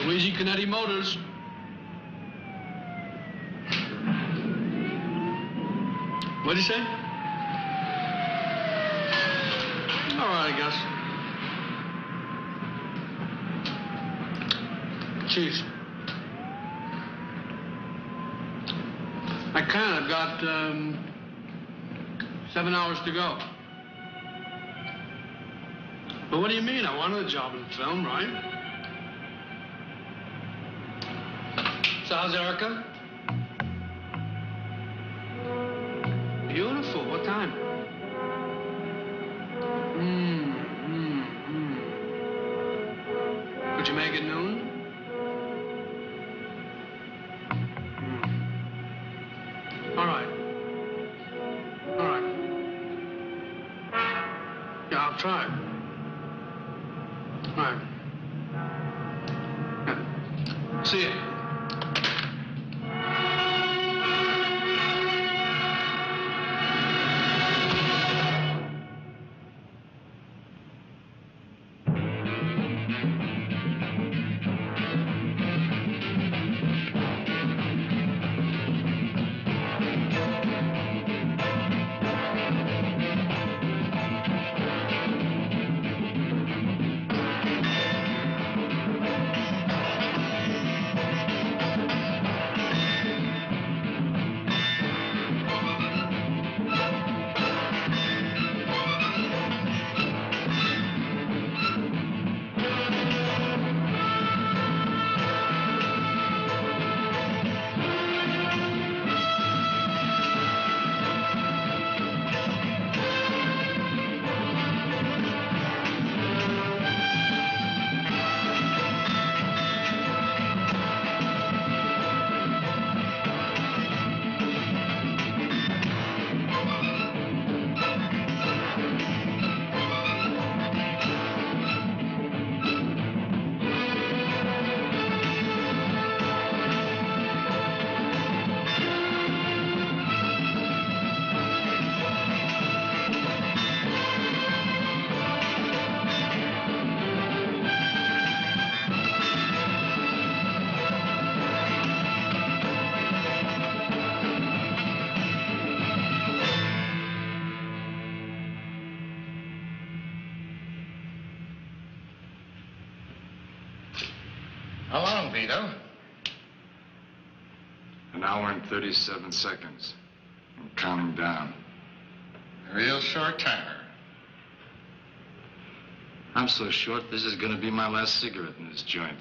Luigi Canetti Motors. What'd you say? All right, I guess. Cheers. I can. I've got 7 hours to go. But what do you mean? I wanted a job in film, right? So how's Erica? Beautiful. What time? Could you make it noon? All right. All right. Yeah, I'll try. All right. Yeah. See you. How long, Vito? An hour and 37 seconds. I'm counting down. A real short timer. I'm so short, this is gonna be my last cigarette in this joint.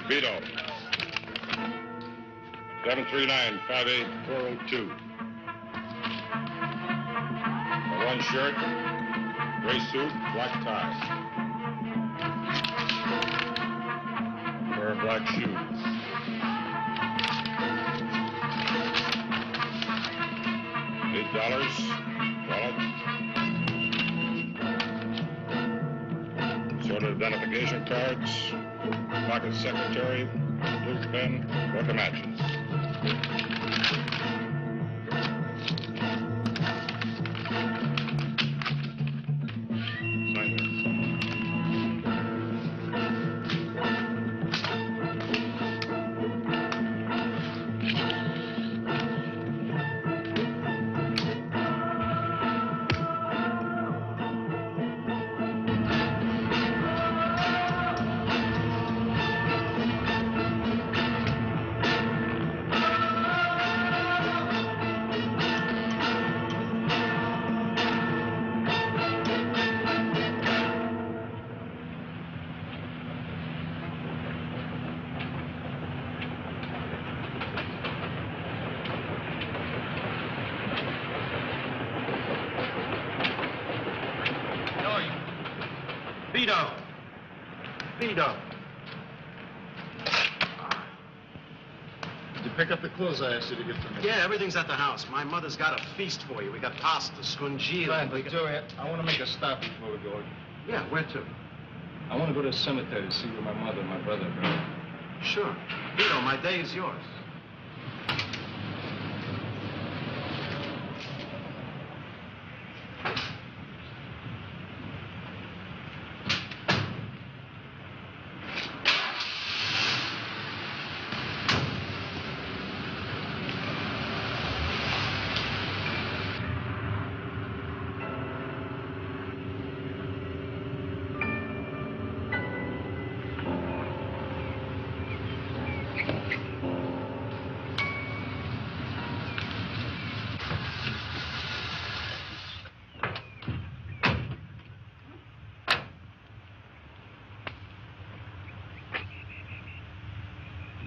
Vito. 739-58402. One shirt, gray suit, black tie. Pair of black shoes. $8, wallet. Sorted identification cards. Pocket secretary, blue pen, book of matches. Sign here. Vito. Vito. Did you pick up the clothes I asked you to get for me? Yeah, everything's at the house. My mother's got a feast for you. We got pasta, scungile. Fine, but Joey, I want to make a stop before we go. Yeah, where to? I want to go to the cemetery to see where my mother and my brother are buried. Sure. Vito, my day is yours.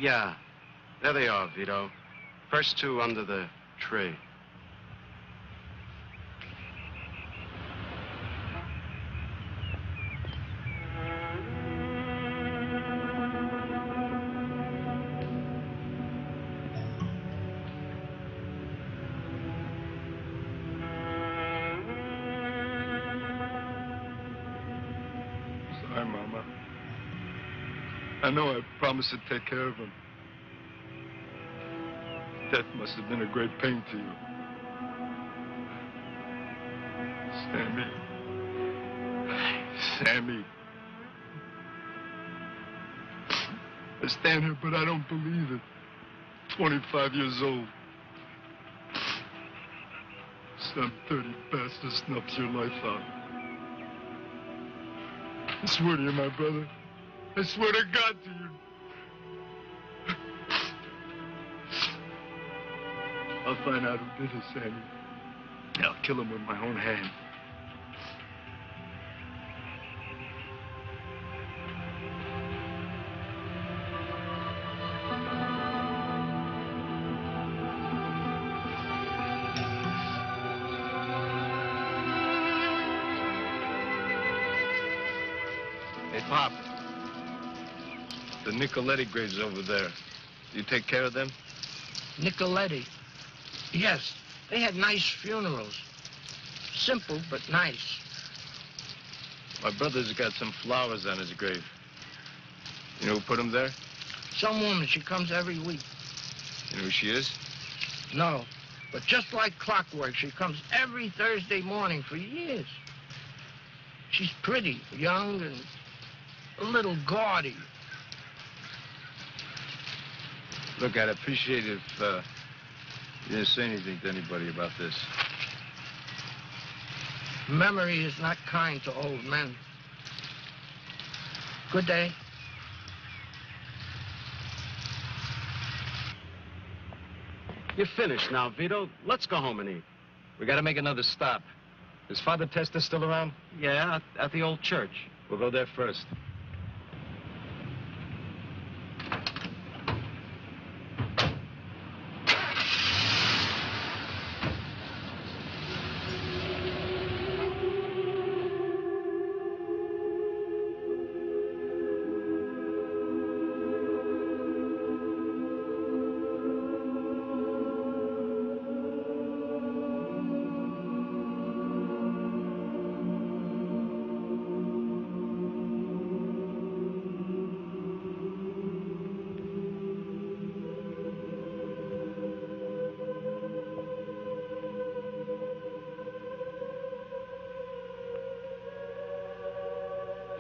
Yeah. There they are, Vito. First two under the tree. Sorry, Mama. I know I promised to take care of him. Death must have been a great pain to you. Sammy. Sammy. I stand here, but I don't believe it. 25 years old. Some dirty bastard snuffs your life out. I swear to you, my brother. I swear to God to you. I'll find out who did it, Sammy. I'll kill him with my own hand. Hey, Pop. The Nicoletti graves over there. You take care of them? Nicoletti. Yes, they had nice funerals. Simple, but nice. My brother's got some flowers on his grave. You know who put them there? Some woman, she comes every week. You know who she is? No, but just like clockwork, she comes every Thursday morning for years. She's pretty, young, and a little gaudy. Look, I'd appreciate it if you didn't say anything to anybody about this. Memory is not kind to old men. Good day. You're finished now, Vito. Let's go home and eat. We gotta make another stop. Is Father Testa still around? Yeah, at the old church. We'll go there first.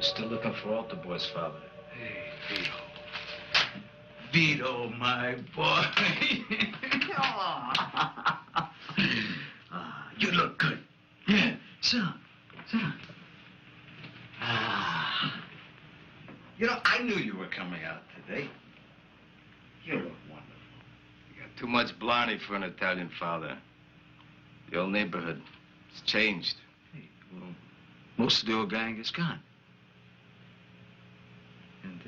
Still looking for altar boys, Father. Hey, Vito. Vito, my boy. You look good. Yeah, sit down. Sit down. You know, I knew you were coming out today. You look wonderful. You got too much blarney for an Italian father. The old neighborhood, it's changed. Hey, well, most of the old gang is gone. And,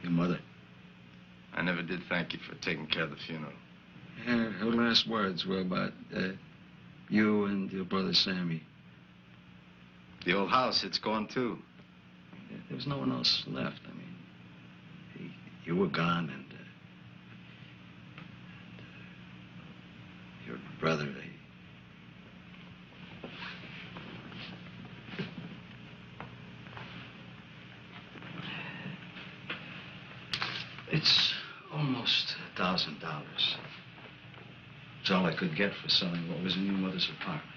your mother. I never did thank you for taking care of the funeral. Yeah, her last words were about you and your brother Sammy. The old house, it's gone too. There was no one else left. I mean, you were gone, and your brother, It's almost $1,000. It's all I could get for selling what was in your mother's apartment.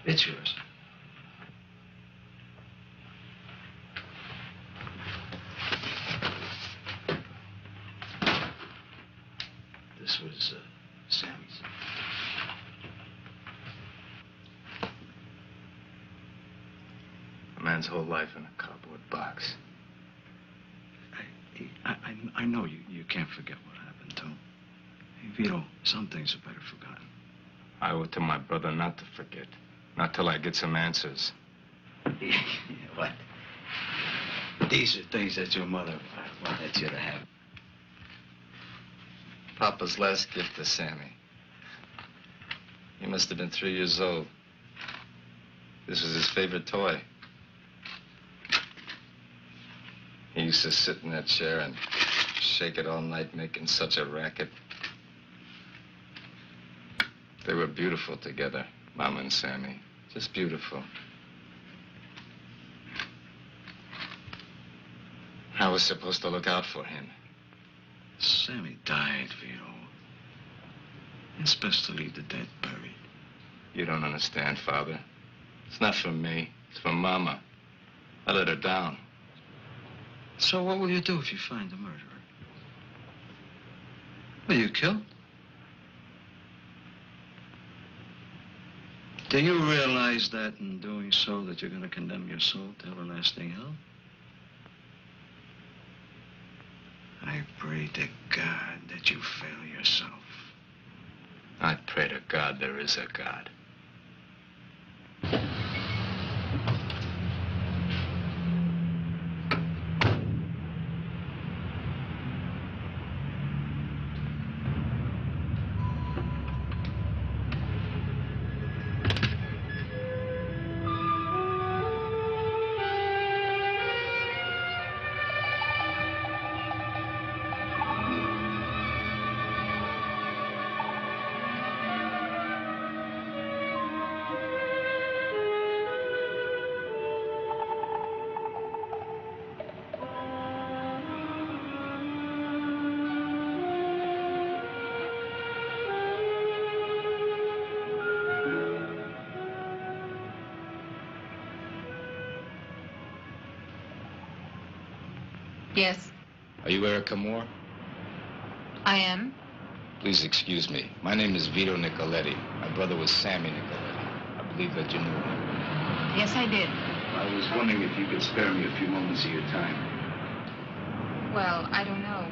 It's yours. This was Sammy's. A man's whole life in a cardboard box. I know you can't forget what happened to him. Hey, Vito, some things are better forgotten. I owe it to my brother not to forget. Not till I get some answers. What? These are things that your mother wanted you to have. Papa's last gift to Sammy. He must have been 3 years old. This was his favorite toy. He used to sit in that chair and shake it all night, making such a racket. They were beautiful together, Mama and Sammy. Just beautiful. I was supposed to look out for him. Sammy died, Vito. It's best to leave the dead buried. You don't understand, Father. It's not for me. It's for Mama. I let her down. So what will you do if you find the murderer? Will you kill? Do you realize that in doing so that you're going to condemn your soul to everlasting hell? I pray to God that you fail yourself. I pray to God there is a God. Yes, Are you Erica Moore? I am. Please excuse me. My name is Vito Nicoletti. My brother was Sammy Nicoletti. I believe that you knew him. Yes, I did. I was wondering if you could spare me a few moments of your time. Well, I don't know.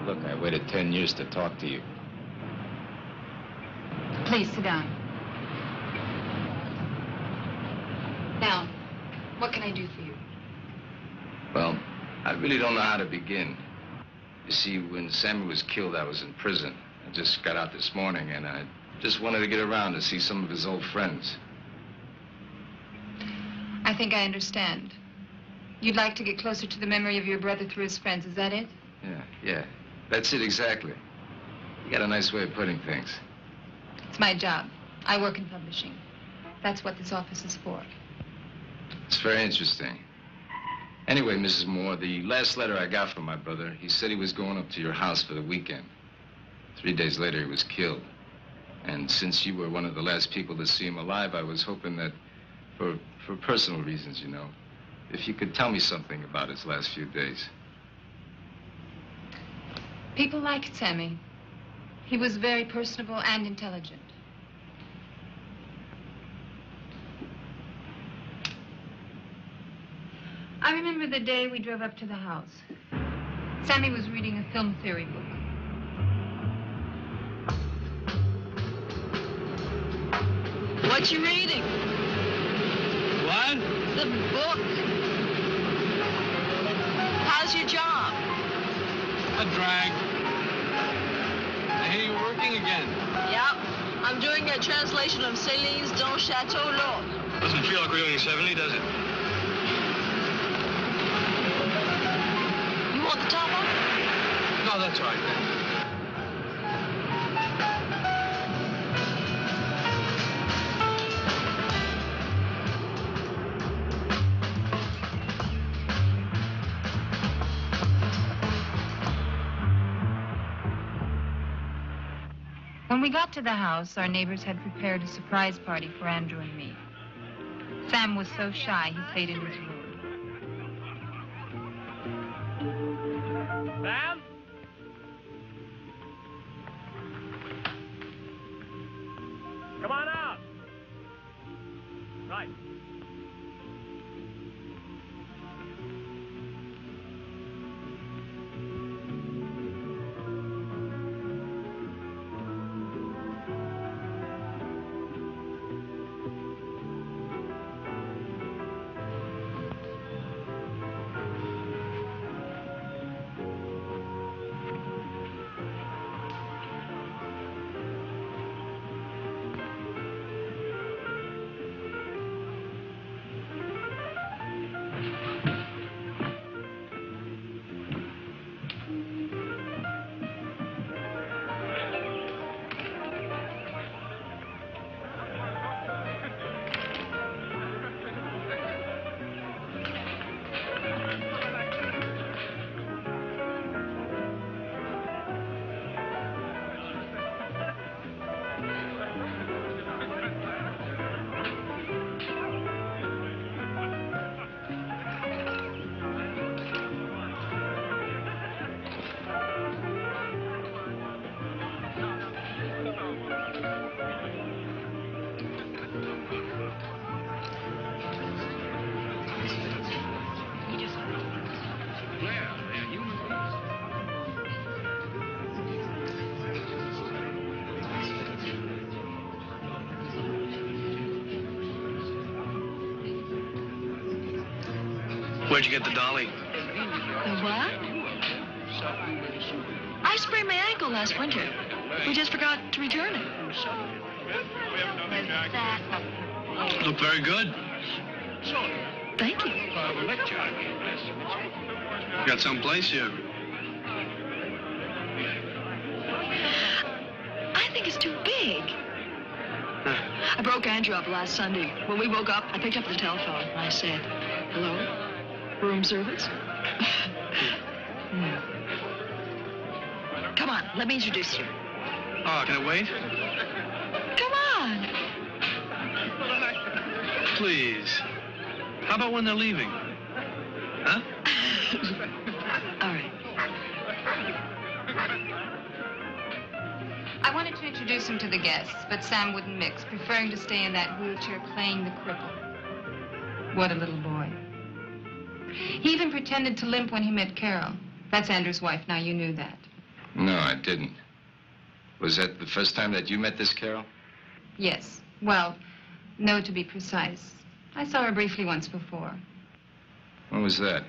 Look, I waited 10 years to talk to you. Please sit down. Now, what can I do for you? Well, I really don't know how to begin. You see, when Sammy was killed, I was in prison. I just got out this morning, and I just wanted to get around to see some of his old friends. I think I understand. You'd like to get closer to the memory of your brother through his friends, is that it? Yeah. That's it exactly. You got a nice way of putting things. It's my job. I work in publishing. That's what this office is for. It's very interesting. Anyway, Mrs. Moore, the last letter I got from my brother, he said he was going up to your house for the weekend. 3 days later, he was killed. And since you were one of the last people to see him alive, I was hoping that, for personal reasons, you know, if you could tell me something about his last few days. People liked Sammy. He was very personable and intelligent. I remember the day we drove up to the house. Sammy was reading a film theory book. What you reading? What? The book. How's your job? A drag. I hear you're working again. Yep. I'm doing a translation of Céline's Don Chateau L'Autre. Doesn't feel like we're doing 70, does it? You want the top one? No, that's all right, then. When we got to the house, our neighbors had prepared a surprise party for Andrew and me. Sam was so shy, he stayed in his room. Sam? Come on out. Right. Where'd you get the dolly? The what? I sprained my ankle last winter. We just forgot to return it. You look very good. Thank you. You got someplace here? I think it's too big. I broke Andrew up last Sunday. When we woke up, I picked up the telephone and I said, "Hello? Room service?" Come on, let me introduce you. Oh, can I wait? Come on. Please. How about when they're leaving? Huh? All right. I wanted to introduce him to the guests, but Sam wouldn't mix, preferring to stay in that wheelchair playing the cripple. What a little boy. He even pretended to limp when he met Carol. That's Andrew's wife. Now, you knew that. No, I didn't. Was that the first time that you met this Carol? Yes. Well, no, to be precise. I saw her briefly once before. When was that?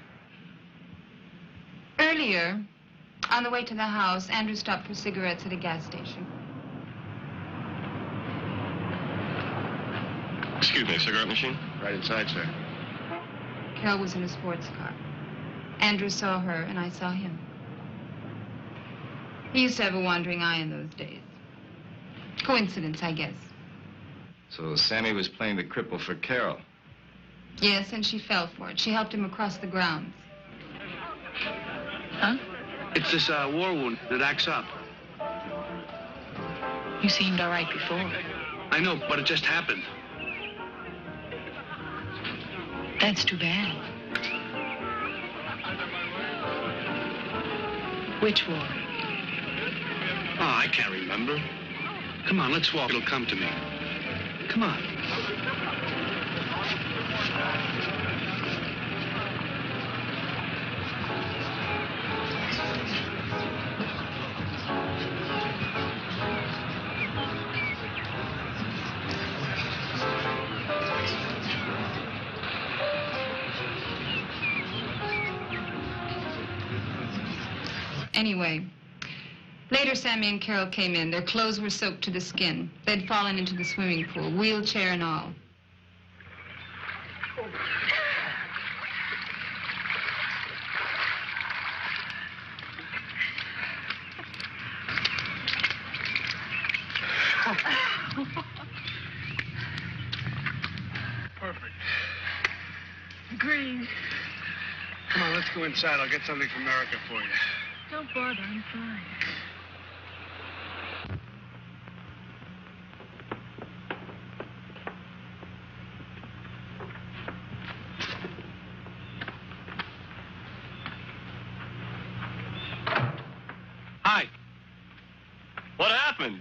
Earlier, on the way to the house, Andrew stopped for cigarettes at a gas station. Excuse me, cigarette machine? Right inside, sir. Carol was in a sports car. Andrew saw her, and I saw him. He used to have a wandering eye in those days. Coincidence, I guess. So Sammy was playing the cripple for Carol. Yes, and she fell for it. She helped him across the grounds. Huh? It's this war wound that acts up. You seemed all right before. I know, but it just happened. That's too bad. Which war? Oh, I can't remember. Come on, let's walk. It'll come to me. Come on. Anyway, later Sammy and Carol came in. Their clothes were soaked to the skin. They'd fallen into the swimming pool, wheelchair and all. Perfect. Green. Come on, let's go inside. I'll get something from America for you. Don't bother, I'm fine. Hi. What happened?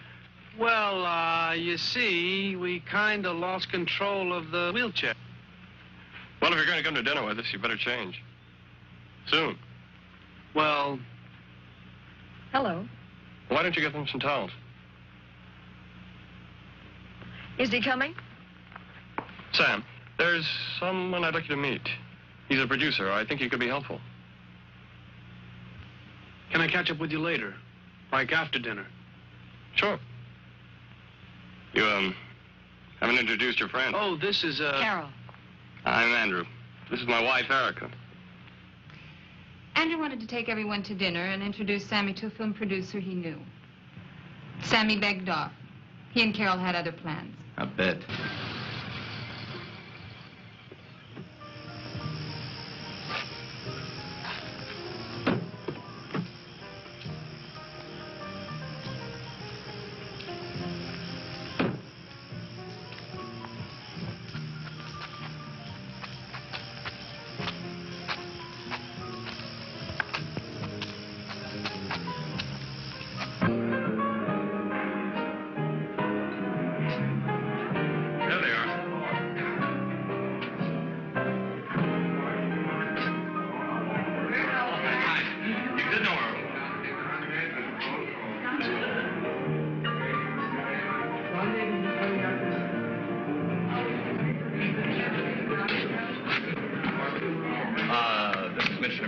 Well, you see, we kind of lost control of the wheelchair. Well, if you're going to come to dinner with us, you better change. Soon. Well, Hello. Why don't you get them some towels? Is he coming? Sam, there's someone I'd like you to meet. He's a producer. I think he could be helpful. can I catch up with you later? Like after dinner? Sure. You, haven't introduced your friend. Oh, this is, Carol. I'm Andrew. This is my wife, Erica. Andrew wanted to take everyone to dinner and introduce Sammy to a film producer he knew. Sammy begged off. He and Carol had other plans. I bet.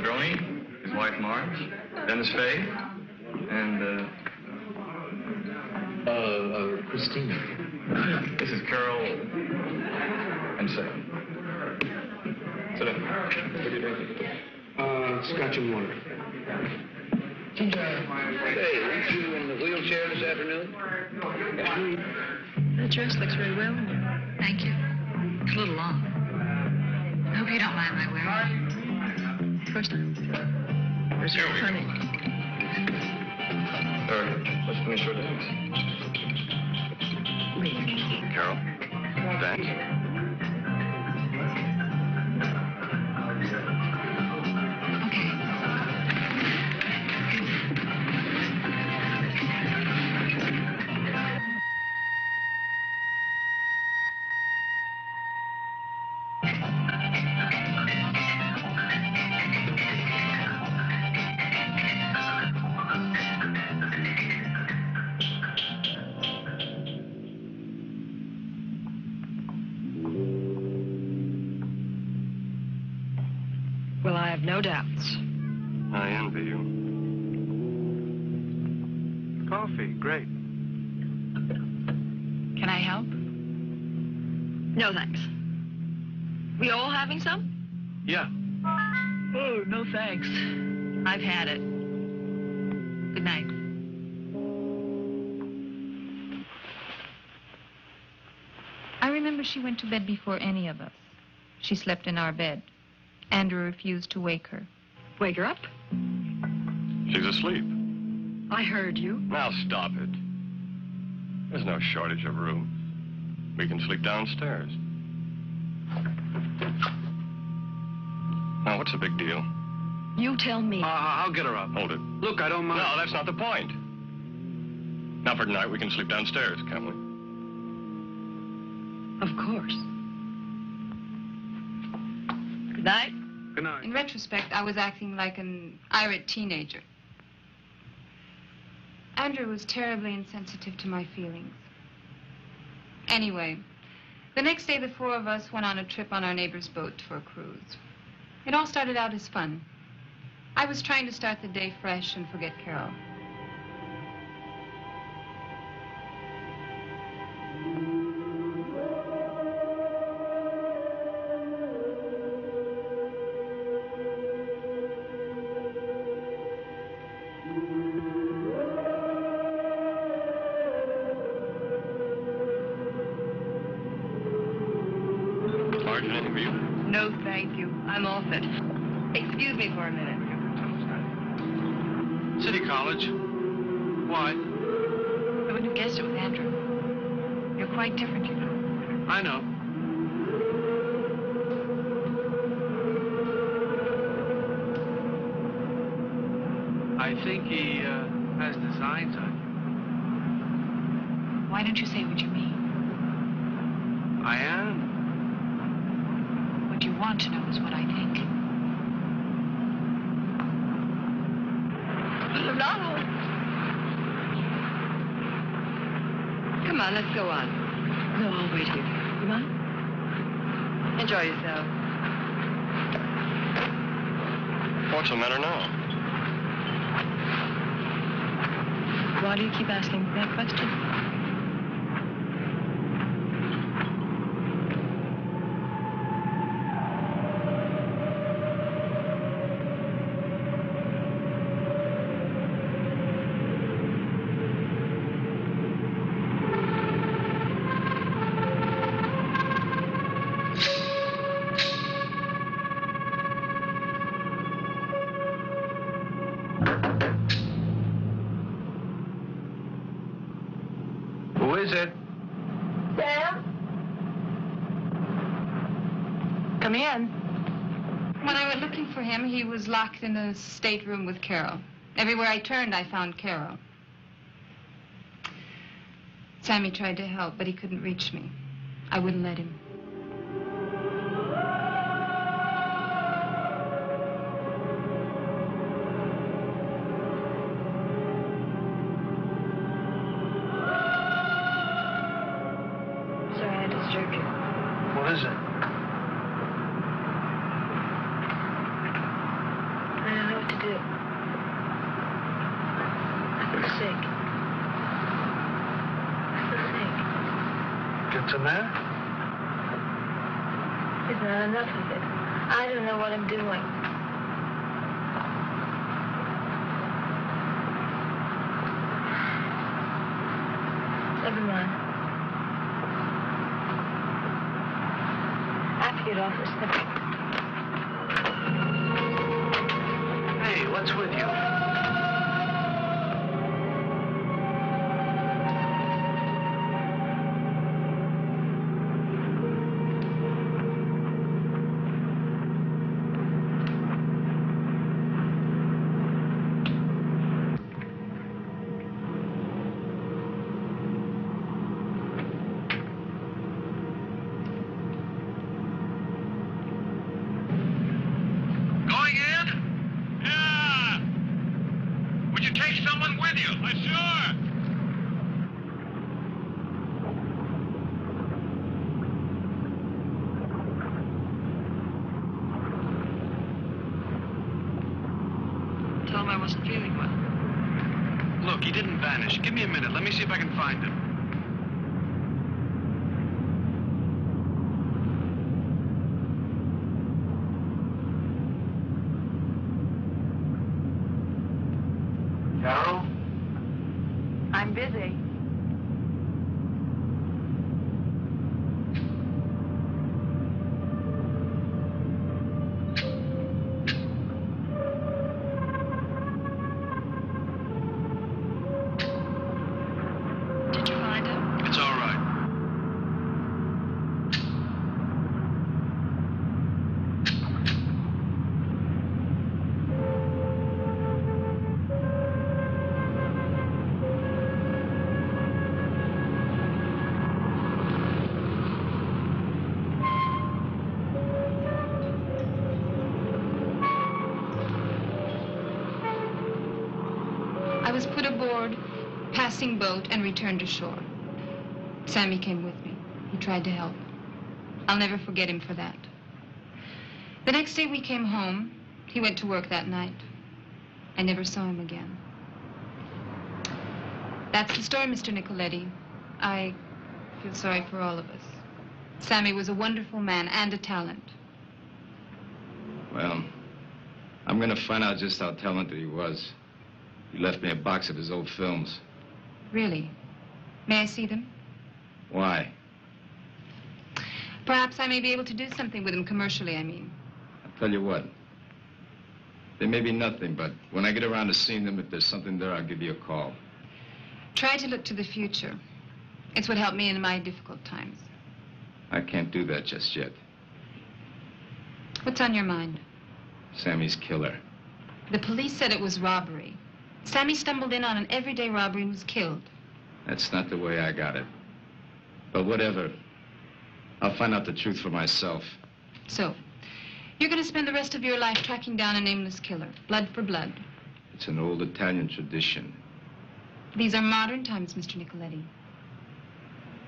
Negroni, his wife Marge, Dennis Faye, and, Christina. this is Carol and Sam. Sit down. What are you drinking? Scotch and water. Hey, weren't you in the wheelchair this afternoon? That dress looks very well on you. Thank you. It's a little long. I hope you don't mind my wearing it. Of course not. There's Here we go. plenty. Let's finish our dance. Wait. Carol, dance. Okay. Well, I have no doubts. I envy you. Coffee, great. Can I help? No, thanks. We all having some? Yeah. Oh, no thanks. I've had it. Good night. I remember she went to bed before any of us. She slept in our bed. Andrew refused to wake her. Wake her up. She's asleep. I heard you. Now stop it. There's no shortage of room. We can sleep downstairs. Now, what's the big deal? You tell me. I'll get her up. Hold it. Look, I don't mind. No, that's not the point. Now, for tonight, we can sleep downstairs, can't we? Of course. Good night. Good night. In retrospect, I was acting like an irate teenager. Andrew was terribly insensitive to my feelings. Anyway, the next day the four of us went on a trip on our neighbor's boat for a cruise. It all started out as fun. I was trying to start the day fresh and forget Carol. Marge, anything for you? No, thank you. I'm off it. Excuse me for a minute. City College. Why? I wouldn't have guessed it with Andrew. You're quite different, you know. I know. I think he has designs on Why don't you say what you mean? you. I am. What you want to know is what I think. No. Come on, let's go on. No, I'll wait here. Come on. Enjoy yourself. What's the matter now? Why do you keep asking that question? Who is it? Sam? Come in. When I went looking for him, he was locked in a stateroom with Carol. Everywhere I turned, I found Carol. Sammy tried to help, but he couldn't reach me. I wouldn't let him. Sorry I disturbed you. What is it? What's the matter? It's not enough of it. I don't know what I'm doing. Never mind. I have to get off this thing. Hey, what's with you? Going in? Yeah. Would you take someone with you? Sure. Tell him I wasn't feeling well. Look, he didn't vanish. Give me a minute. Let me see if I can find him. Carol? I'm busy. Did you find him? It's all right. I was put aboard, passing boat, and returned to shore. Sammy came with me. He tried to help. I'll never forget him for that. The next day we came home. He went to work that night. I never saw him again. That's the story, Mr. Nicoletti. I feel sorry for all of us. Sammy was a wonderful man and a talent. Well, I'm gonna find out just how talented he was. He left me a box of his old films. Really? May I see them? Why? Perhaps I may be able to do something with them commercially, I mean. I'll tell you what. They may be nothing, but when I get around to seeing them, if there's something there, I'll give you a call. Try to look to the future. It's what helped me in my difficult times. I can't do that just yet. What's on your mind? Sammy's killer. The police said it was robbery. Sammy stumbled in on an everyday robbery and was killed. That's not the way I got it. But whatever. I'll find out the truth for myself. So, you're going to spend the rest of your life tracking down a nameless killer, blood for blood. It's an old Italian tradition. These are modern times, Mr. Nicoletti.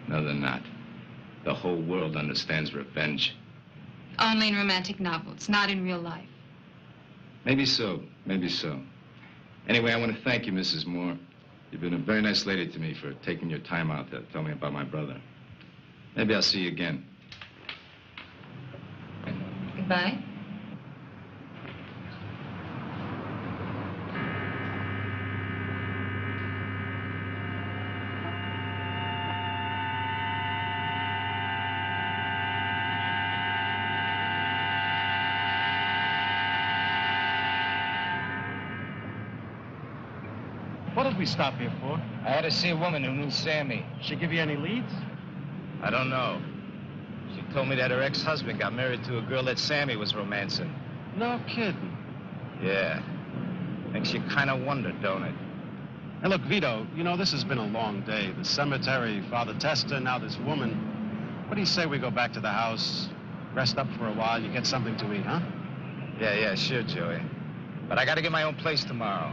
No, they're not. The whole world understands revenge. Only in romantic novels, not in real life. Maybe so, maybe so. Anyway, I want to thank you, Mrs. Moore. You've been a very nice lady to me for taking your time out to tell me about my brother. Maybe I'll see you again. Goodbye. What did we stop here for? I had to see a woman who knew Sammy. She give you any leads? I don't know. She told me that her ex-husband got married to a girl that Sammy was romancing. No kidding. Yeah. Makes you kind of wonder, don't it? Hey, look, Vito, you know, this has been a long day. The cemetery, Father Testa, now this woman. What do you say we go back to the house, rest up for a while, you get something to eat, huh? Yeah, sure, Joey. But I got to get my own place tomorrow.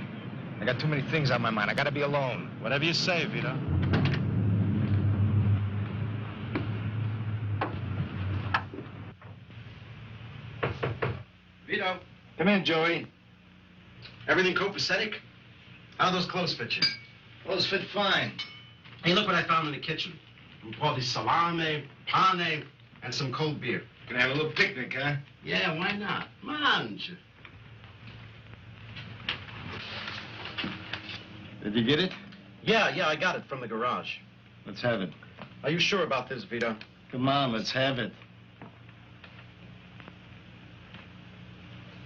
I got too many things on my mind. I got to be alone. Whatever you say, Vito. Vito, Come in, Joey. everything copacetic? How do those clothes fit you? Clothes fit fine. Hey, look what I found in the kitchen. Un po' di salame, pane, and some cold beer. Gonna have a little picnic, huh? Yeah, why not? Mange. Did you get it? Yeah, I got it from the garage. Let's have it. Are you sure about this, Vito? Come on, let's have it.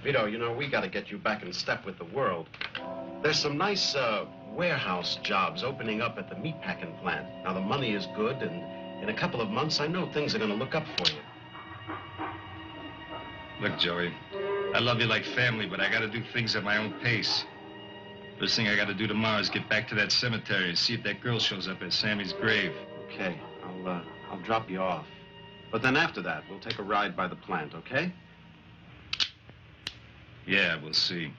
Vito, you know, we got to get you back in step with the world. There's some nice warehouse jobs opening up at the meatpacking plant. Now, the money is good, and in a couple of months, I know things are going to look up for you. Look, Joey, I love you like family, but I got to do things at my own pace. First thing I got to do tomorrow is get back to that cemetery and see if that girl shows up at Sammy's grave. Okay, I'll drop you off. But then after that, we'll take a ride by the plant, okay? Yeah, we'll see.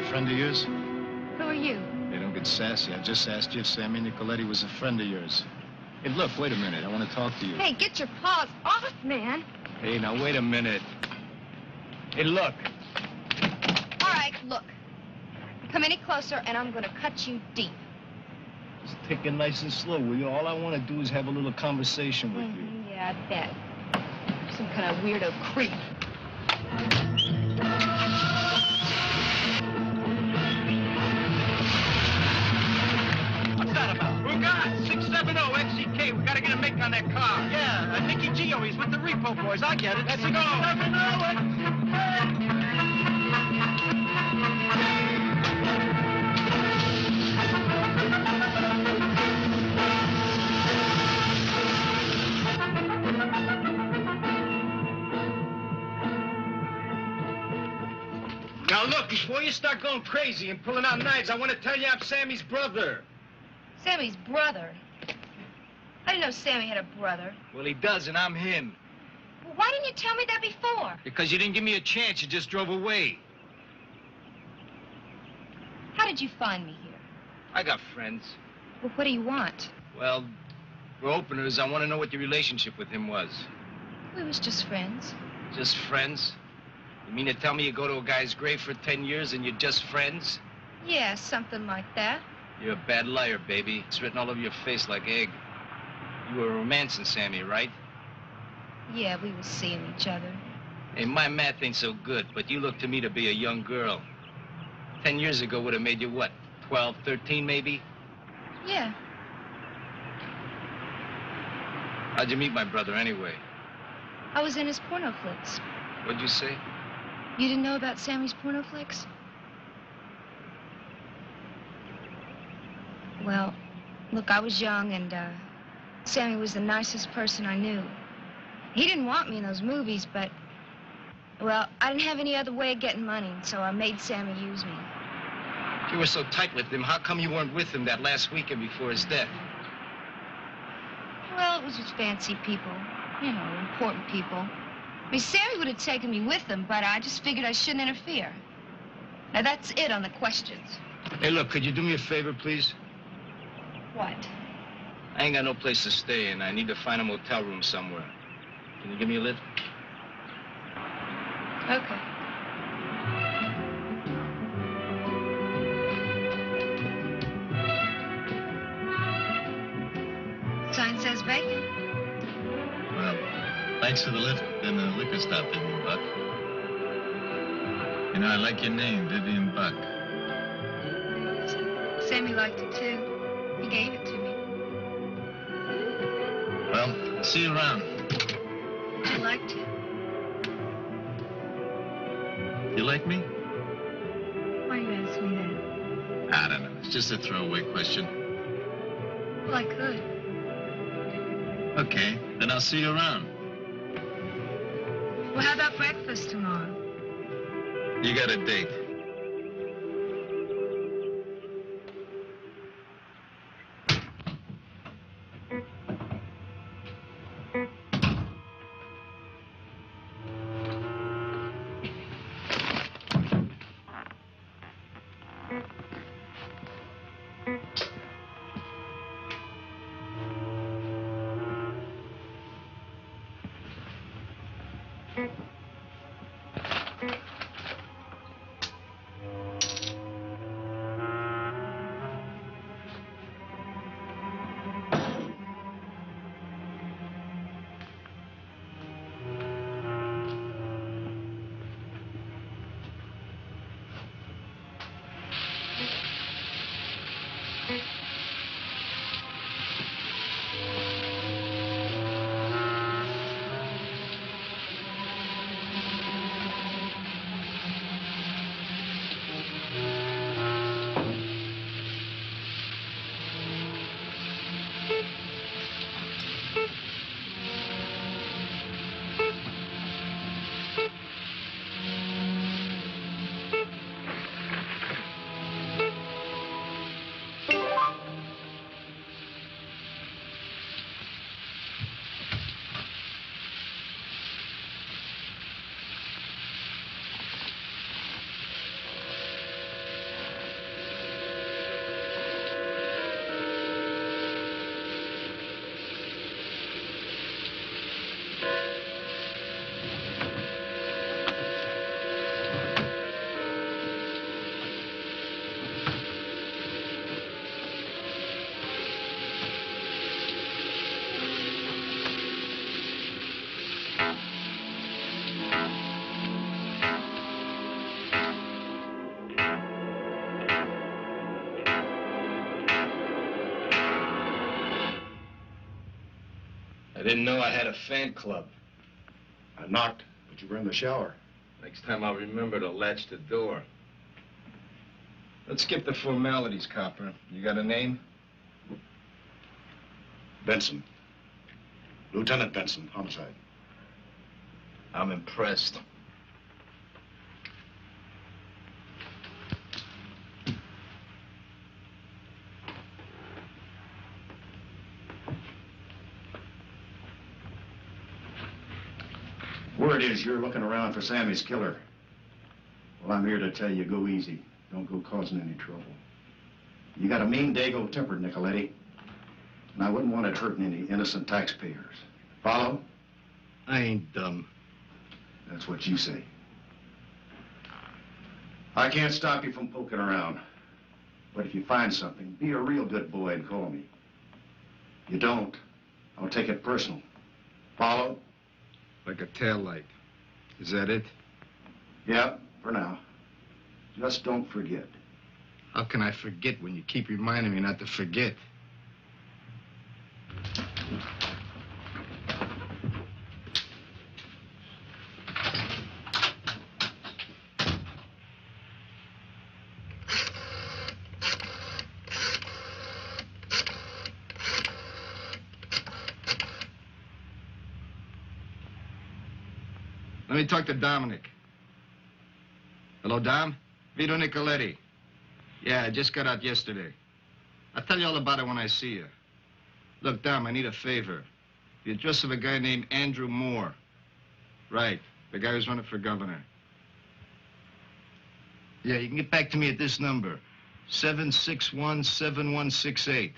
Friend of yours? Who are you? Hey, don't get sassy. I just asked you if Sammy Nicoletti was a friend of yours. Hey, look, wait a minute. I want to talk to you. Hey, get your paws off, man. Hey, now, wait a minute. Hey, look. All right, look. Come any closer, and I'm going to cut you deep. Just take it nice and slow, will you? All I want to do is have a little conversation with you. Yeah, I bet. Some kind of weirdo creep. What's that about? Who got 670 XCK. We gotta get a make on that car. Yeah, Nicky Gio. He's with the repo boys. I get it. Let's go. 670 Now look, before you start going crazy and pulling out knives, I want to tell you I'm Sammy's brother. Sammy's brother? I didn't know Sammy had a brother. Well, he does, and I'm him. Well, why didn't you tell me that before? Because you didn't give me a chance. You just drove away. How did you find me here? I got friends. Well, what do you want? Well, for openers, I want to know what your relationship with him was. We was just friends. Just friends? You mean to tell me you go to a guy's grave for 10 years and you're just friends? Yeah, something like that. You're a bad liar, baby. It's written all over your face like egg. You were romancing Sammy, right? Yeah, we was seeing each other. Hey, my math ain't so good, but you look to me to be a young girl. 10 years ago would have made you what, 12, 13 maybe? Yeah. How'd you meet my brother anyway? I was in his porno flicks. What'd you say? You didn't know about Sammy's porno flicks? Well, look, I was young, and Sammy was the nicest person I knew. He didn't want me in those movies, but, well, I didn't have any other way of getting money, so I made Sammy use me. If you were so tight with him, how come you weren't with him that last weekend before his death? Well, it was with fancy people, you know, important people. I mean, Sammy would have taken me with him, but I just figured I shouldn't interfere. Now, that's it on the questions. Hey, look, could you do me a favor, please? What? I ain't got no place to stay, and I need to find a motel room somewhere. Can you give me a lift? Okay. Sign says vacant. Thanks for the lift and the liquor stop, Vivian Buck. You know, I like your name, Vivian Buck. Sammy liked it too. He gave it to me. Well, see you around. Would you like to? You like me? Why you ask me that? I don't know. It's just a throwaway question. Well, I could. Okay, then I'll see you around. Well, how about breakfast tomorrow? You got a date. I didn't know I had a fan club. I knocked, but you were in the shower. Next time I'll remember to latch the door. Let's skip the formalities, copper. You got a name? Benson. Lieutenant Benson, homicide. I'm impressed. Word is you're looking around for Sammy's killer. Well, I'm here to tell you, go easy. Don't go causing any trouble. You got a mean dago temper, Nicoletti. And I wouldn't want it hurting any innocent taxpayers. Follow? I ain't dumb. That's what you say. I can't stop you from poking around. But if you find something, be a real good boy and call me. You don't, I'll take it personal. Follow? Like a taillight. Is that it? Yeah, for now. Just don't forget. How can I forget when you keep reminding me not to forget? Let me talk to Dominic. Hello, Dom? Vito Nicoletti. Yeah, I just got out yesterday. I'll tell you all about it when I see you. Look, Dom, I need a favor. The address of a guy named Andrew Moore. Right, the guy who's running for governor. Yeah, you can get back to me at this number, 761-7168.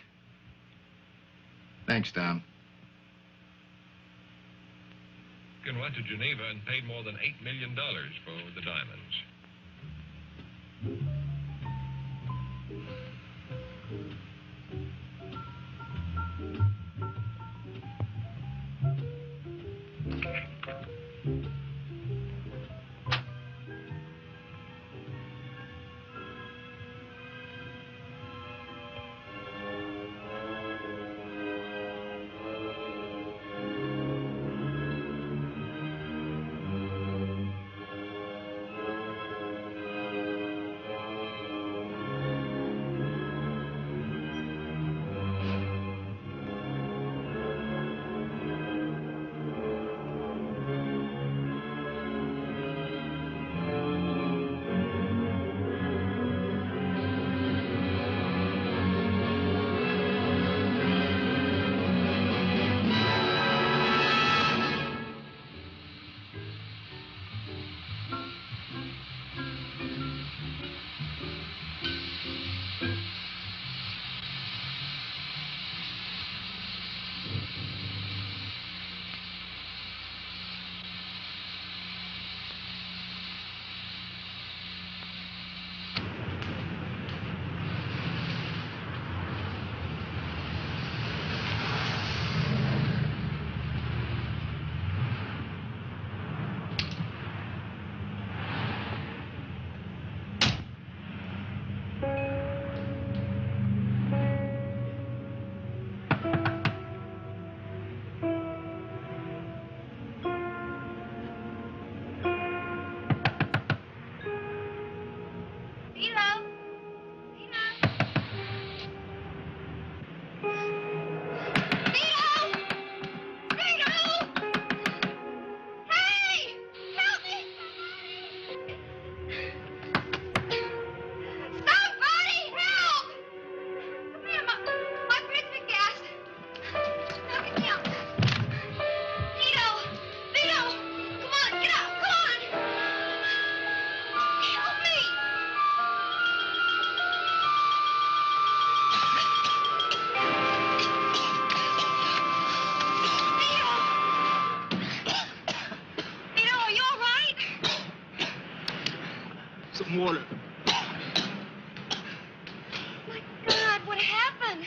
Thanks, Dom. Went to Geneva and paid more than $8 million for the diamonds. some water. My God, what happened?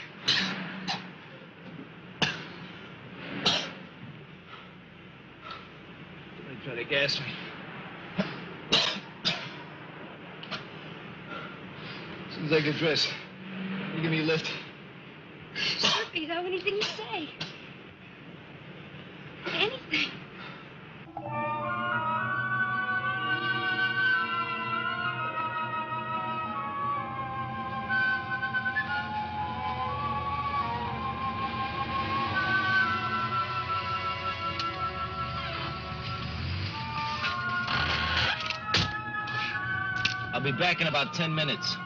They try to gas me. As soon as I get dressed, you give me a lift. Slippy, though, anything you say. Anything. I'll be back in about 10 minutes.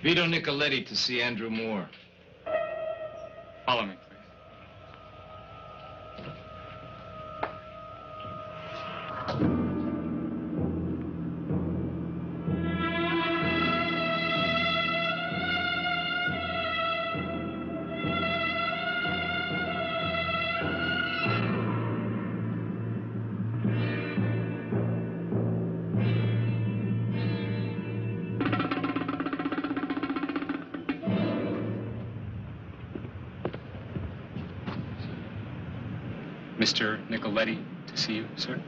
Vito Nicoletti to see Andrew Moore. Follow me, please. Mr. Nicoletti to see you, sir.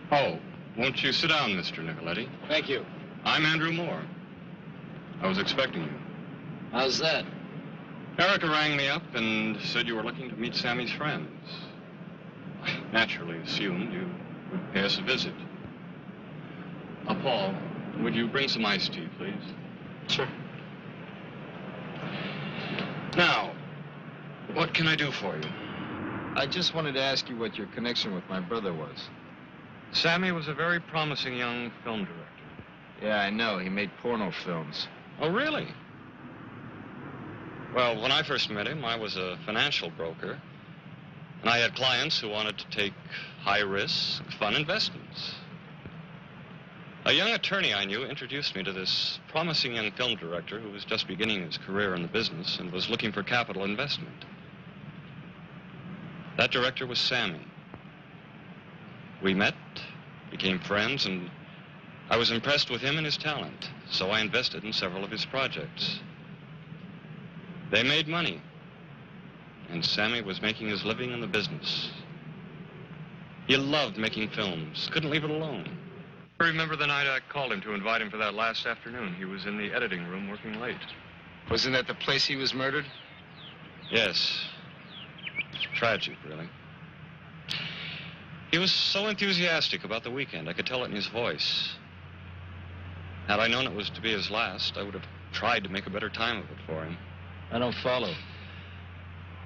Oh, won't you sit down, Mr. Nicoletti? Thank you. I'm Andrew Moore. I was expecting you. How's that? Erica rang me up and said you were looking to meet Sammy's friends. I naturally assumed you would pay us a visit. Paul, would you bring some iced tea, please? Sure. Now, what can I do for you? I just wanted to ask you what your connection with my brother was. Sammy was a very promising young film director. Yeah, I know. He made porno films. Oh, really? Well, when I first met him, I was a financial broker, and I had clients who wanted to take high-risk, fun investments. A young attorney I knew introduced me to this promising young film director who was just beginning his career in the business and was looking for capital investment. That director was Sammy. We met, became friends, and I was impressed with him and his talent, so I invested in several of his projects. They made money, and Sammy was making his living in the business. He loved making films, couldn't leave it alone. I remember the night I called him to invite him for that last afternoon. He was in the editing room working late. Wasn't that the place he was murdered? Yes. Tragic, really. He was so enthusiastic about the weekend, I could tell it in his voice. Had I known it was to be his last, I would have tried to make a better time of it for him. I don't follow.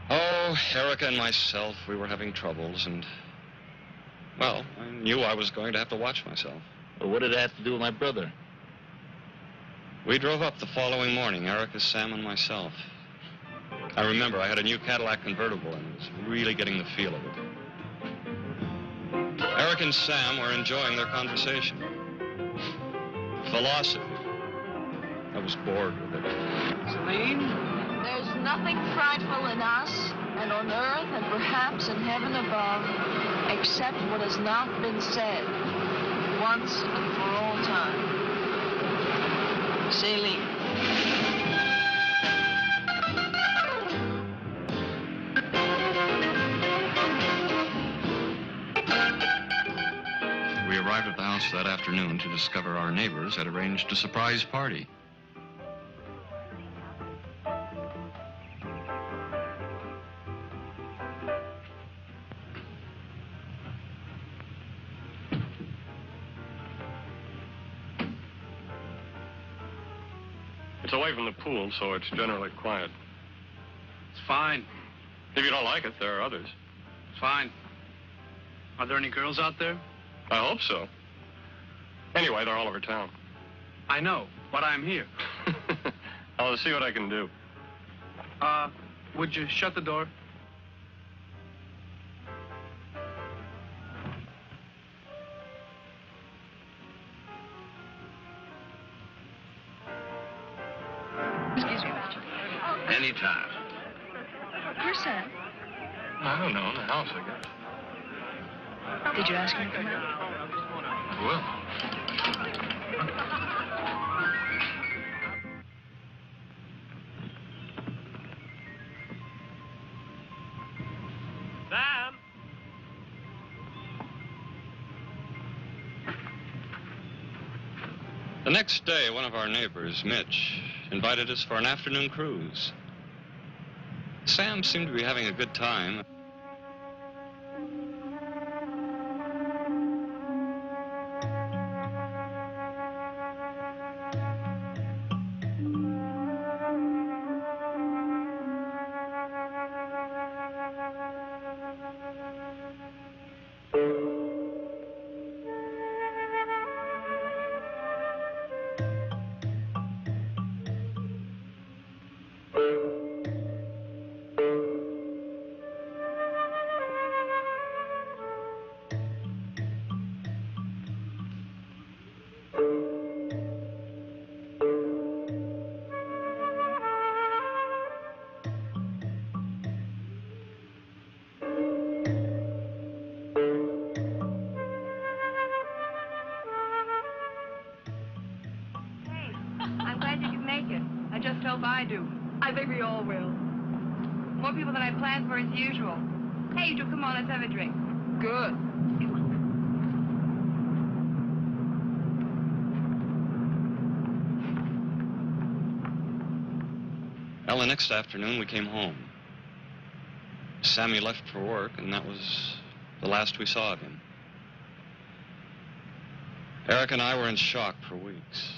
Oh, Erica and myself, we were having troubles, and, well, I knew I was going to have to watch myself. Well, what did it have to do with my brother? We drove up the following morning, Erica, Sam, and myself. I remember I had a new Cadillac convertible and was really getting the feel of it. Eric and Sam were enjoying their conversation. Philosophy. I was bored with it. Celine? There's nothing frightful in us and on earth and perhaps in heaven above except what has not been said once and for all time. Celine. We arrived at the house that afternoon to discover our neighbors had arranged a surprise party. It's away from the pool, so it's generally quiet. It's fine. If you don't like it, there are others. It's fine. Are there any girls out there? I hope so. Anyway, they're all over town. I know, but I'm here. I'll see what I can do. Would you shut the door? Excuse me, Roger. Anytime. Where's Sam? I don't know, in the house, I guess. Did you ask him to come out? Well. Sam! The next day, one of our neighbors, Mitch, invited us for an afternoon cruise. Sam seemed to be having a good time. I'm glad you could make it. I just hope I do. I think we all will. More people than I planned for as usual. Hey, Drew, come on, let's have a drink. Good. Well, the next afternoon, we came home. Sammy left for work, and that was the last we saw of him. Eric and I were in shock for weeks.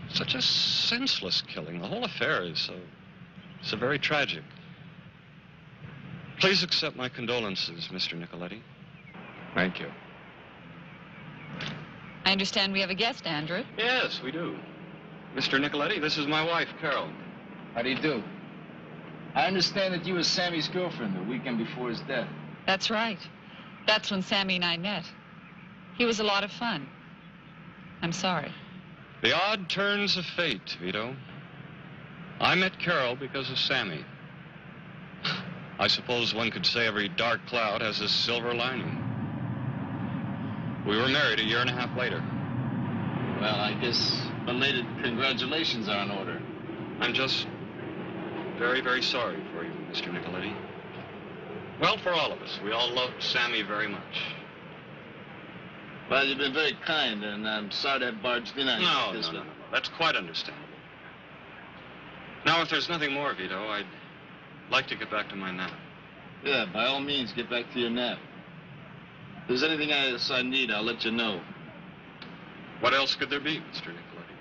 Such a senseless killing. The whole affair is so very tragic. Please accept my condolences, Mr. Nicoletti. Thank you. I understand we have a guest, Andrew. Yes, we do. Mr. Nicoletti, this is my wife, Carol. How do you do? I understand that you were Sammy's girlfriend the weekend before his death. That's right. That's when Sammy and I met. He was a lot of fun. I'm sorry. The odd turns of fate, Vito. I met Carol because of Sammy. I suppose one could say every dark cloud has a silver lining. We were married a year and a half later. Well, I guess belated congratulations are in order. I'm just very, very sorry for you, Mr. Nicoletti. Well, for all of us. We all loved Sammy very much. Well, you've been very kind, and I'm sorry to have barged in on you like this. No. That's quite understandable. Now, if there's nothing more, Vito, I'd like to get back to my nap. Yeah, by all means, get back to your nap. If there's anything else I need, I'll let you know. What else could there be, Mr. Nicoletti?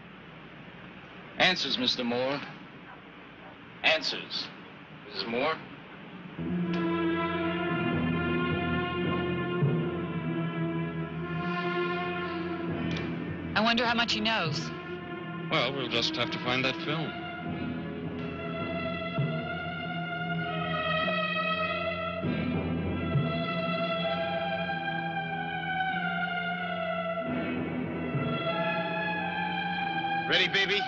Answers, Mr. Moore. Answers. Mrs. Moore? I wonder how much he knows. Well, we'll just have to find that film. Ready, baby?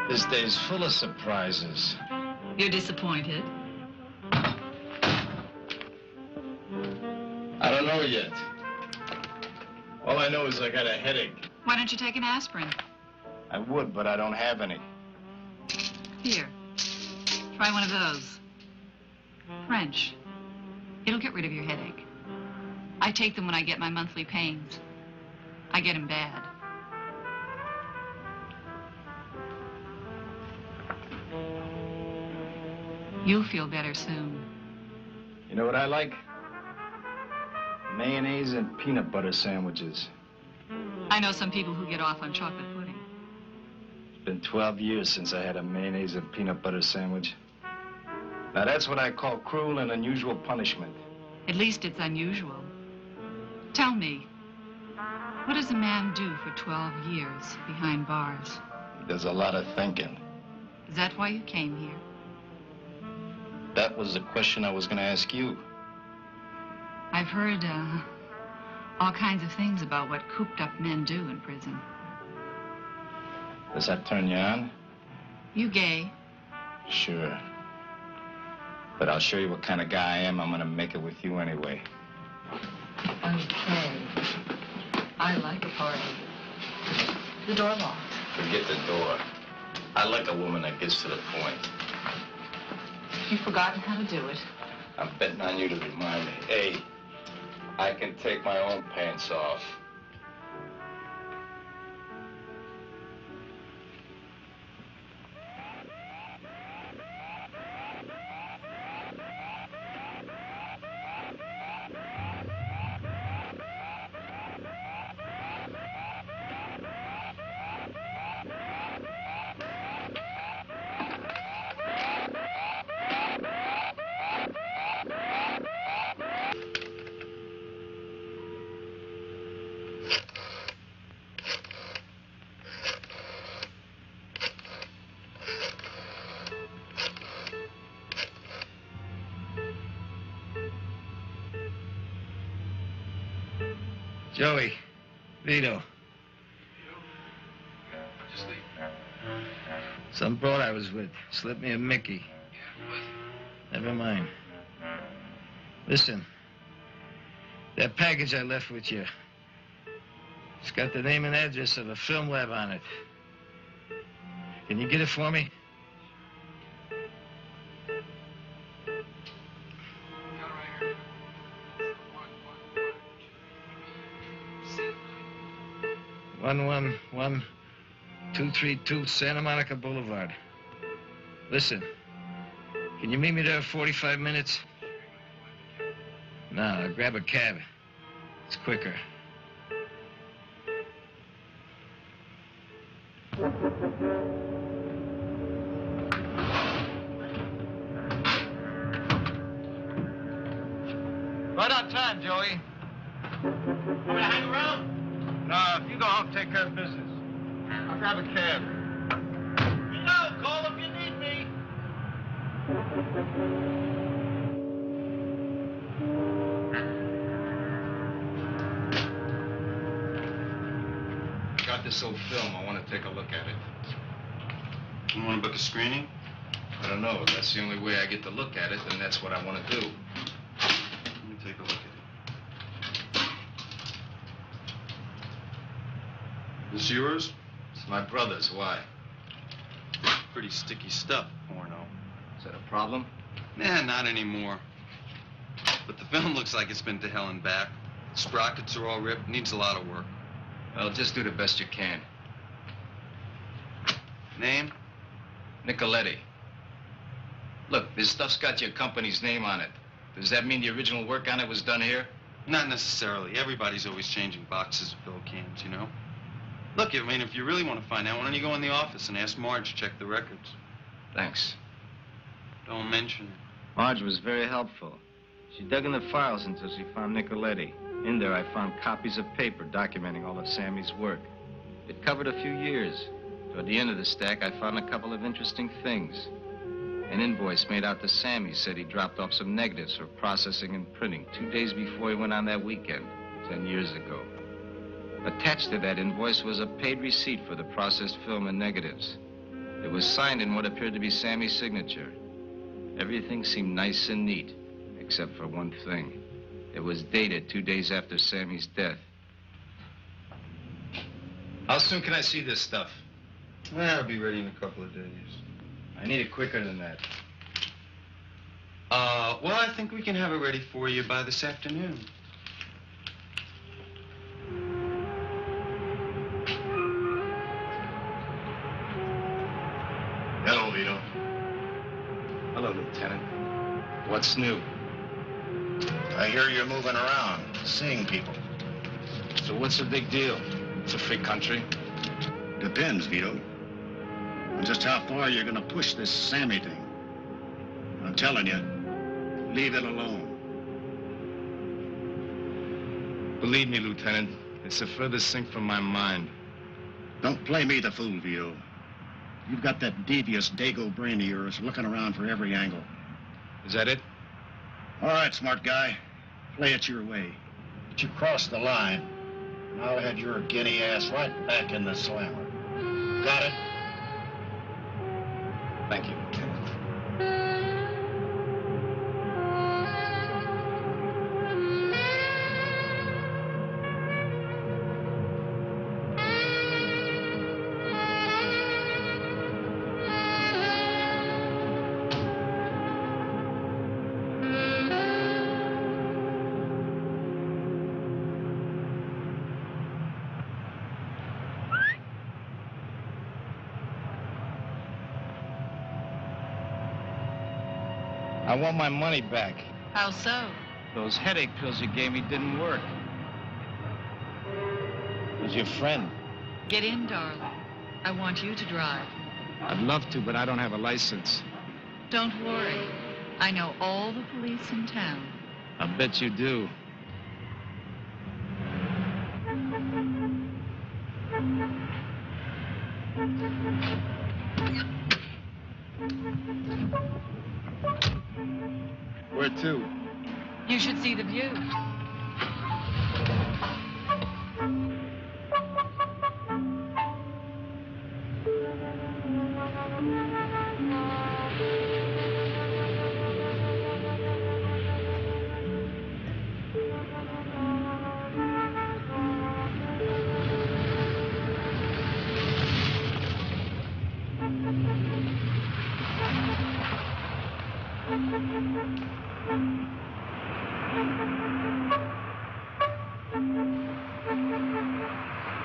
This day's full of surprises. You're disappointed? I don't know yet. All I know is I got a headache. Why don't you take an aspirin? I would, but I don't have any. Here. Try one of those. French. It'll get rid of your headache. I take them when I get my monthly pains. I get them bad. You'll feel better soon. You know what I like? Mayonnaise and peanut butter sandwiches. I know some people who get off on chocolate pudding. It's been 12 years since I had a mayonnaise and peanut butter sandwich. Now that's what I call cruel and unusual punishment. At least it's unusual. Tell me, what does a man do for 12 years behind bars? He does a lot of thinking. Is that why you came here? That was the question I was going to ask you. I've heard all kinds of things about what cooped-up men do in prison. Does that turn you on? You gay? Sure. But I'll show you what kind of guy I am. I'm going to make it with you anyway. Okay. I like a party. The door locked. Forget the door. I like a woman that gets to the point. You've forgotten how to do it. I'm betting on you to remind me. Hey, I can take my own pants off. Joey, Vito. Some broad I was with slipped me a Mickey. Never mind. Listen, that package I left with you, it's got the name and address of a film lab on it. Can you get it for me? One 232 Santa Monica Boulevard. Listen, can you meet me there in 45 minutes? No, I'll grab a cab. It's quicker. Right on time, Joey. Want me to hang around? No, if you go home, take care of business. I'll grab a cab. You know, call if you need me. I got this old film. I want to take a look at it. You want to book a screening? I don't know. That's the only way I get to look at it, and that's what I want to do. Let me take a look at it. This yours? It's my brother's. Why? Pretty sticky stuff, porno. Is that a problem? Nah, not anymore. But the film looks like it's been to hell and back. Sprockets are all ripped. Needs a lot of work. Well, just do the best you can. Name? Nicoletti. Look, this stuff's got your company's name on it. Does that mean the original work on it was done here? Not necessarily. Everybody's always changing boxes of fill cans, you know? Look, I mean, if you really want to find out, why don't you go in the office and ask Marge to check the records? Thanks. Don't mention it. Marge was very helpful. She dug in the files until she found Nicoletti. In there, I found copies of paper documenting all of Sammy's work. It covered a few years. Toward the end of the stack, I found a couple of interesting things. An invoice made out to Sammy said he dropped off some negatives for processing and printing 2 days before he went on that weekend, 10 years ago. Attached to that invoice was a paid receipt for the processed film and negatives. It was signed in what appeared to be Sammy's signature. Everything seemed nice and neat, except for one thing. It was dated 2 days after Sammy's death. How soon can I see this stuff? Well, it'll be ready in a couple of days. I need it quicker than that. Well, I think we can have it ready for you by this afternoon. Hello, Vito. Hello, Lieutenant. What's new? I hear you're moving around, seeing people. So what's the big deal? It's a free country. Depends, Vito. On just how far you're gonna push this Sammy thing. I'm telling you, leave it alone. Believe me, Lieutenant, it's the furthest thing from my mind. Don't play me the fool, Vito. You've got that devious Dago brain of yours looking around for every angle. Is that it? All right, smart guy. Play it your way. But you crossed the line, and I'll head your guinea ass right back in the slammer. Got it? Thank you, Lieutenant. I want my money back. How so? Those headache pills you gave me didn't work. It was your friend. Get in, darling. I want you to drive. I'd love to, but I don't have a license. Don't worry. I know all the police in town. I bet you do. Where to? You should see the view.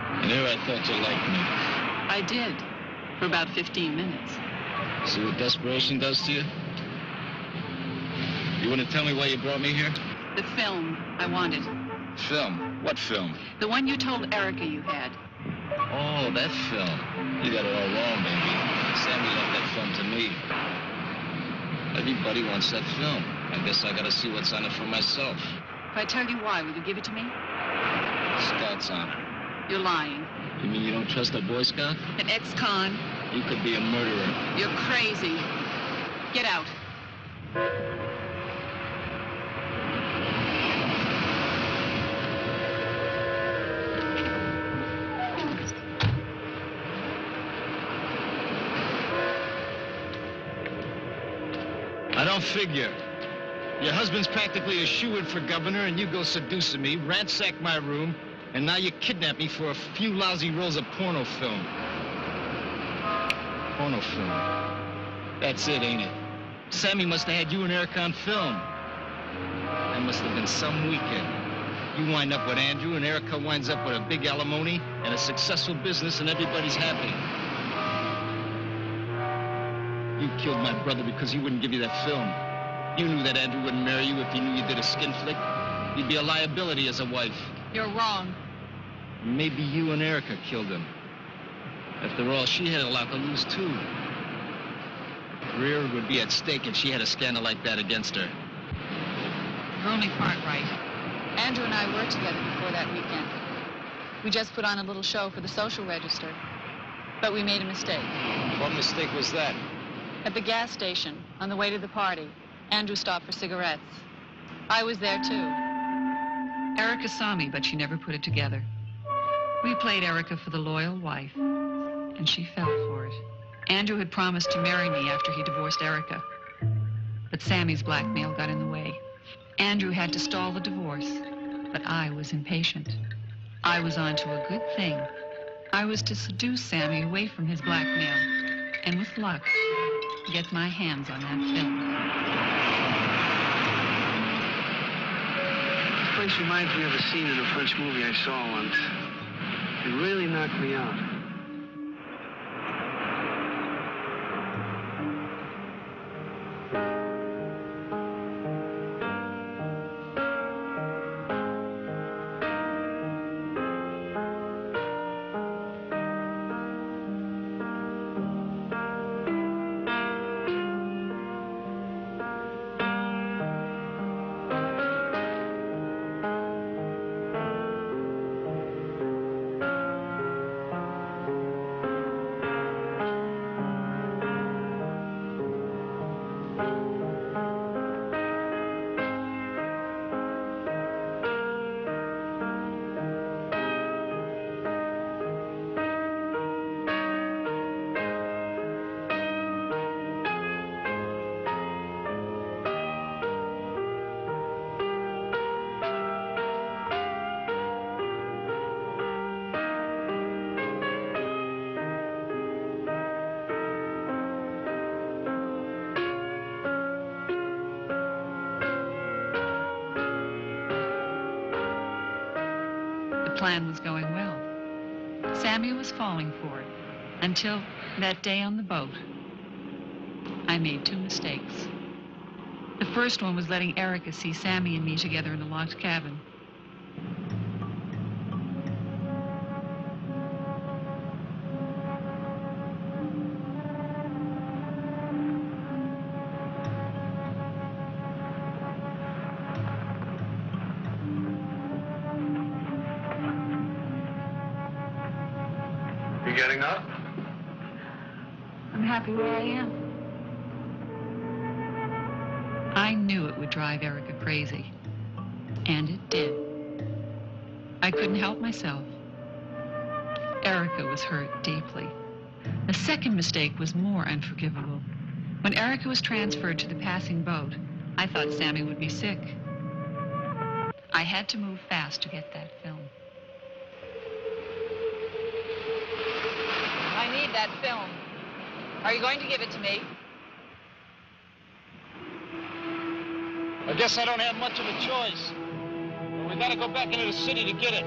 And here I thought you liked me. I did. For about 15 minutes. See what desperation does to you? You want to tell me why you brought me here? The film I wanted. Film? What film? The one you told Erica you had. Oh, that film. You got it all wrong, baby. Sammy left that film to me. Everybody wants that film. I guess I gotta see what's on it for myself. If I tell you why, will you give it to me? Scout's honor. You're lying. You mean you don't trust a Boy Scout? An ex-con. You could be a murderer. You're crazy. Get out. I don't figure. Your husband's practically a shoo-in for governor, and you go seducing me, ransack my room, and now you kidnap me for a few lousy rolls of porno film. Porno film. That's it, ain't it? Sammy must have had you and Erica on film. That must have been some weekend. You wind up with Andrew, and Erica winds up with a big alimony and a successful business, and everybody's happy. You killed my brother because he wouldn't give you that film. You knew that Andrew wouldn't marry you if he knew you did a skin flick. You'd be a liability as a wife. You're wrong. Maybe you and Erica killed him. After all, she had a lot to lose, too. Her career would be at stake if she had a scandal like that against her. You're only part right. Andrew and I worked together before that weekend. We just put on a little show for the Social Register. But we made a mistake. What mistake was that? At the gas station, on the way to the party, Andrew stopped for cigarettes. I was there, too. Erica saw me, but she never put it together. We played Erica for the loyal wife, and she fell for it. Andrew had promised to marry me after he divorced Erica. But Sammy's blackmail got in the way. Andrew had to stall the divorce, but I was impatient. I was on to a good thing. I was to seduce Sammy away from his blackmail, and with luck, get my hands on that film. This place reminds me of a scene in a French movie I saw once. It really knocked me out. plan was going well. Sammy was falling for it until that day on the boat. I made 2 mistakes. The first one was letting Erica see Sammy and me together in a locked cabin. You getting up? I'm happy where I am. I knew it would drive Erica crazy. And it did. I couldn't help myself. Erica was hurt deeply. The second mistake was more unforgivable. When Erica was transferred to the passing boat, I thought Sammy would be sick. I had to move fast to get that film. I need that film. Are you going to give it to me? I guess I don't have much of a choice. We gotta go back into the city to get it.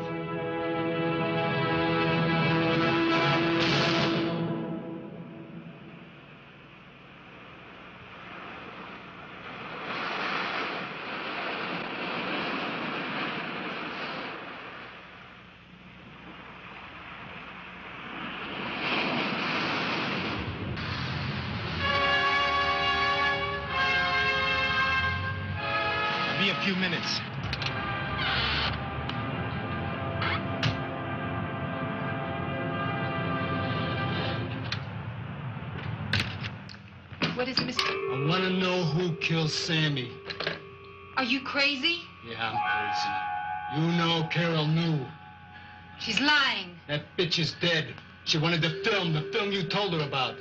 Be a few minutes. What is it, Mr.? I want to know who killed Sammy. Are you crazy? Yeah, I'm crazy. You know Carol knew. She's lying. That bitch is dead. She wanted the film you told her about.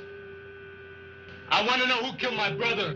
I want to know who killed my brother.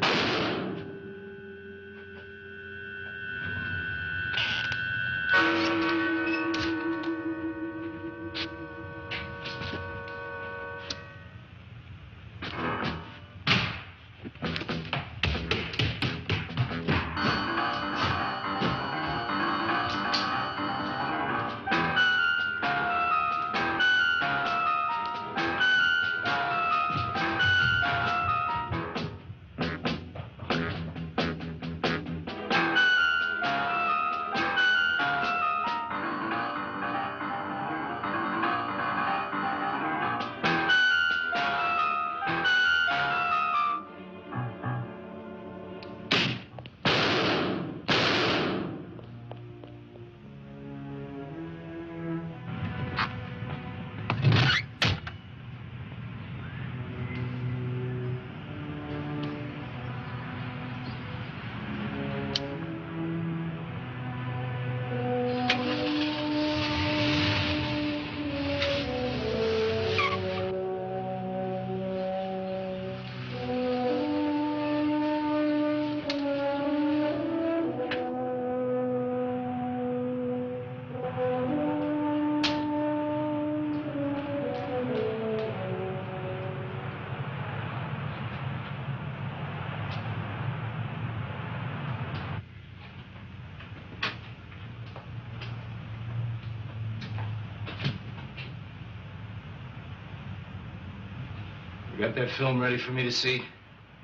You got that film ready for me to see?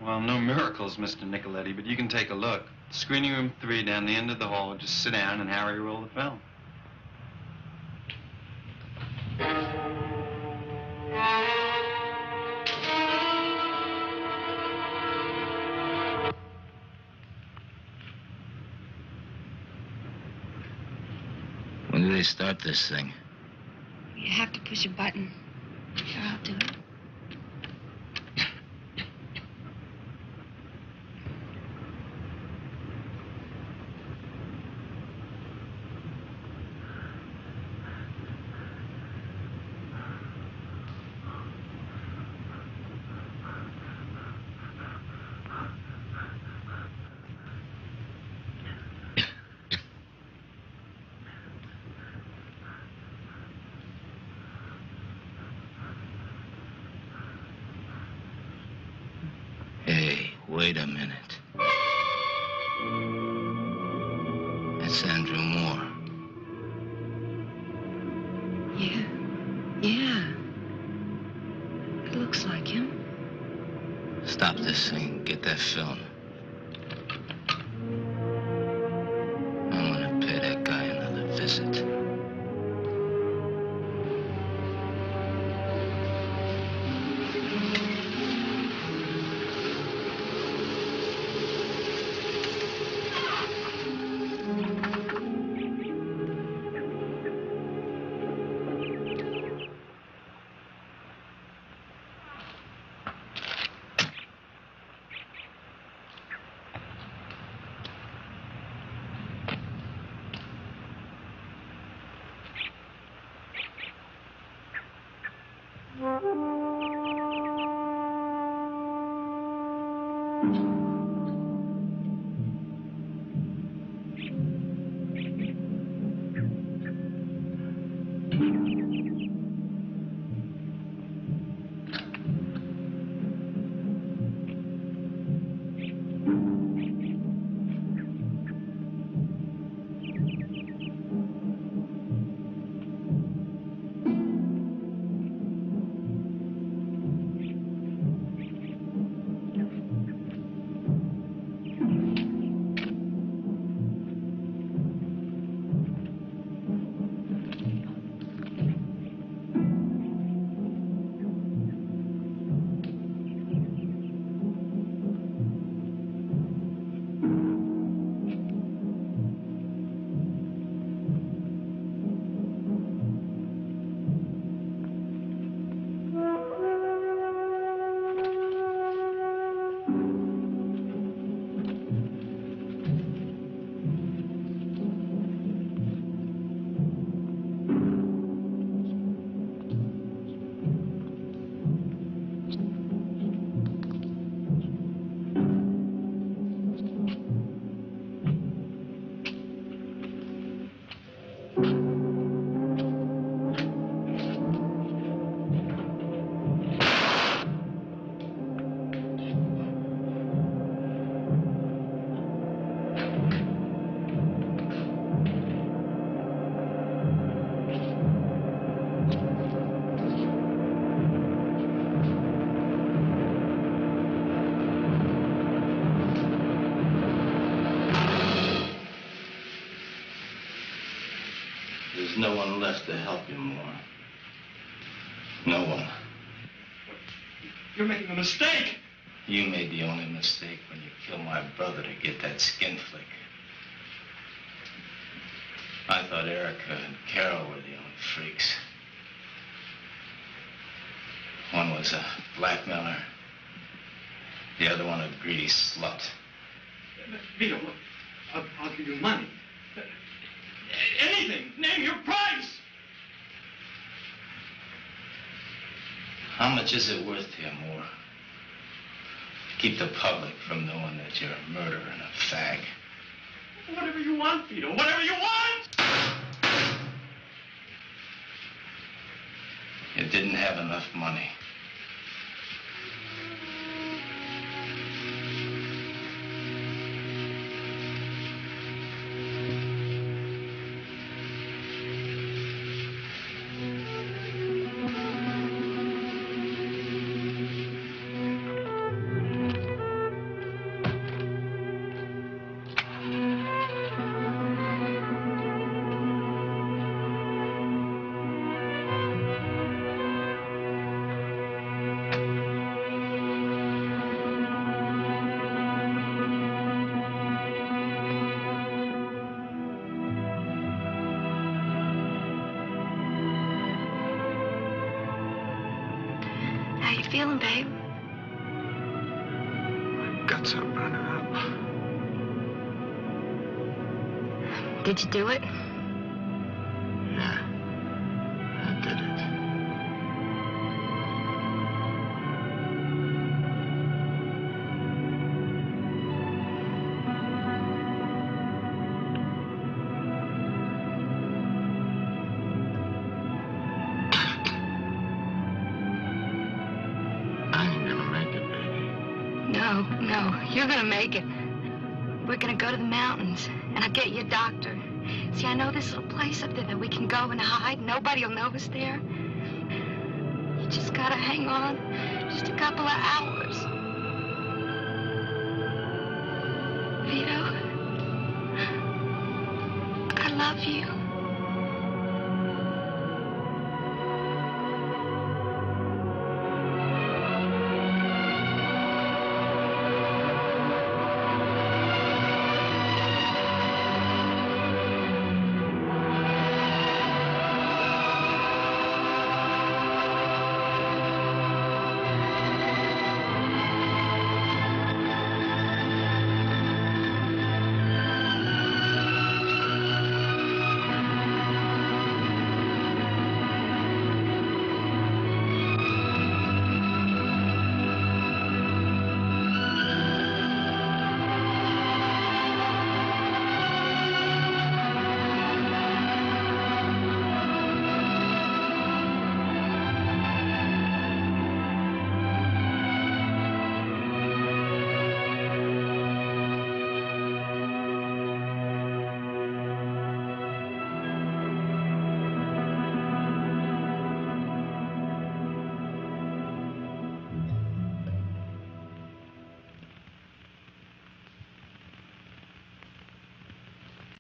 Well, no miracles, Mr. Nicoletti, but you can take a look. Screening room 3 down the end of the hall. Just sit down and Harry roll the film. When do they start this thing? You have to push a button. Sure, I'll do it. Hey, wait a minute. That's Andrew Moore. Stop this thing. Get that film. I'm gonna pay that guy another visit. There's no one left to help you more. No one. You're making a mistake. You made the only mistake when you killed my brother to get that skin flick. I thought Erica and Carol were the only freaks. One was a blackmailer. The other one a greedy slut. Vito, I'll give you money. Anything. Name your price. How much is it worth to you, Moore? Keep the public from knowing that you're a murderer and a fag. Whatever you want, Vito. Whatever you want! You didn't have enough money. How you feeling, babe? My guts are burning up. Did you do it? Yeah, I did it. No, you're gonna make it. We're gonna go to the mountains, and I'll get you a doctor. See, I know this little place up there that we can go and hide. Nobody'll know us there. You just gotta hang on. Just a couple of hours. love you.